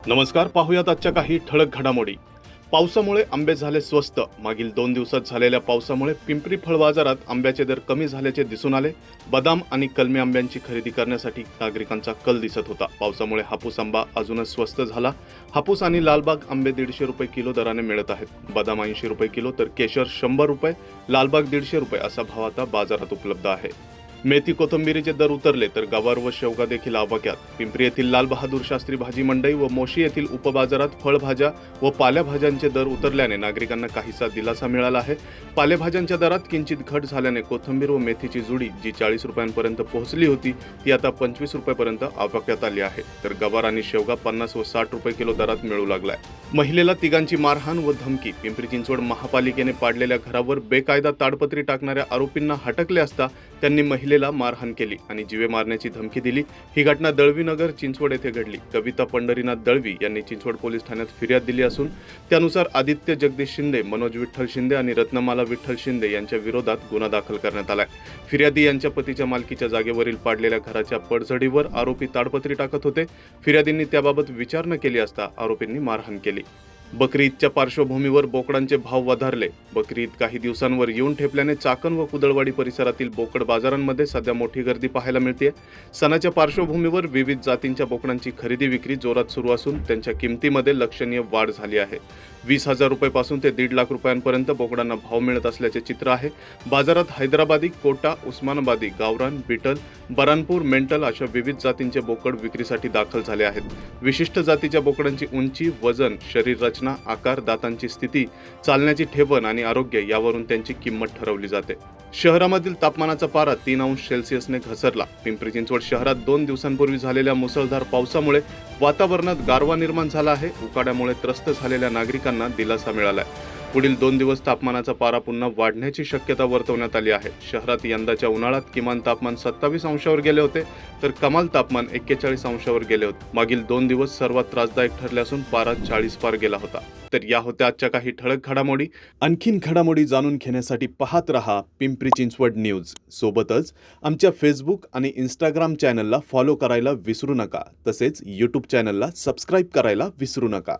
नमस्कार, पाहूयात आजच्या काही ठळक घडामोडी. पावसामुळे आंबे झाले स्वस्त. मागील 2 दिवसात झालेल्या पावसामुळे पिंपरी फळ बाजारात आंब्याचे दर कमी झाल्याचे दिसून आले. बदाम आणि कलमी आंब्यांची खरेदी करण्यासाठी नागरिकांचा कल दिसत होता. पावसामुळे हापूस आंबा अजूनच स्वस्त झाला. हापूस आणि लालबाग आंबे 150 रुपये किलो दराने मिळत आहेत. बदाम 80 रुपये किलो तर केशर 100 रुपये, लालबाग 150 रुपये असा भाव आता बाजारात उपलब्ध आहे. मेथी कोथिंबीरीचे दर उतरले तर गवार व शेवगा देखील आवाक्यात. पिंपरी येथील लाल बहादूर शास्त्री भाजी मंडई व मोशी येथील उपबाजारात फळभाज्या व पालेभाज्यांचे दर उतरल्याने नागरिकांना काहीसा दिलासा मिळाला आहे. पालेभाज्यांच्या दरात किंचित घट झाल्याने कोथिंबीर व मेथीची जुडी जी 40 रुपयांपर्यंत पोहोचली होती ती आता 25 रुपयांपर्यंत आवाक्यात आली आहे. तर गवार आणि शेवगा 50 व 60 रुपये किलो दरात मिळू लागलाय. महिलेला तिघांची मारहाण व धमकी. पिंपरी चिंचवड महापालिकेने पाडलेल्या घरावर बेकायदा ताडपत्री टाकणाऱ्या आरोपींना हटकले असता त्यांनी महिलेला मारहाण केली आणि जीवे मारण्याची धमकी दिली. ही घटना दळवीनगर चिंचवड येथे घडली. कविता पंढरीनाथ दळवी यांनी चिंचवड पोलीस ठाण्यात फिर्याद दिली असून त्यानुसार आदित्य जगदीश शिंदे, मनोज विठ्ठल शिंदे आणि रत्नमाला विठ्ठल शिंदे यांच्या विरोधात गुन्हा दाखल करण्यात आलाय. फिर्यादी यांच्या पतीच्या मालकीच्या जागेवरील पाडलेल्या घराच्या पडझडीवर आरोपी ताडपत्री टाकत होते. फिर्यादींनी त्याबाबत विचारणा केली असता आरोपींनी मारहाण केली. बकरी ईदच्या पार्श्वभूमीवर बोकडांचे भाव वधारले. बकरी ईद काही दिवसांवर येऊन ठेपल्याने चाकण व कुदळवाडी परिसरातील बोकड बाजारांमध्ये सध्या मोठी गर्दी पाहायला मिळते. सणाच्या पार्श्वभूमीवर विविध जातींच्या बोकडांची खरेदी विक्री जोरात सुरू असून त्यांच्या किमतीमध्ये लक्षणीय वाढ झाली आहे. 20,000 रुपयांपासून ते 1.5 लाख रुपयांपर्यंत बोकडांना भाव मिळत असल्याचे चित्र आहे. बाजारात हैदराबादी, कोटा, उस्मानाबादी, गावरान, बिटल, बरानपूर, मेंटल अशा विविध जातींचे बोकड विक्रीसाठी दाखल झाले आहेत. विशिष्ट जातीच्या बोकडांची उंची, वजन, शरीर रचना, आकार, दातांची स्थिती, चालण्याची ठेवण आणि आरोग्य यावरून त्यांची किंमत ठरवली जाते. शहरामधील तापमानाचा पारा 3 अंश सेल्सिअसने घसरला. पिंपरी चिंचवड शहरात 2 दिवसांपूर्वी झालेल्या मुसळधार पावसामुळे वातावरणात गारवा निर्माण झाला आहे. उकाड्यामुळे त्रस्त झालेल्या नागरिकांना दिलासा मिळालाय. पुढील 2 दिवस तापमानाचा पारा पुन्हा वाढण्याची शक्यता वर्तवण्यात आली आहे. शहरात यंदाच्या उन्हाळ्यात किमान तापमान 27 अंशावर गेले होते तर कमाल तापमान 41 अंशावर गेले होते. मागील 2 दिवस सर्वात त्रासदायक ठरले असून पारा 40 पार गेला होता. तर या होत्या आजच्या काही ठळक घडामोडी. आणखीन घडामोडी जाणून घेण्यासाठी पाहत रहा पिंपरी चिंचवड न्यूज. सोबतच आमच्या फेसबुक आणि इंस्टाग्राम चॅनलला फॉलो करायला विसरू नका. तसेच यूट्यूब चॅनलला सबस्क्राईब करायला विसरू नका.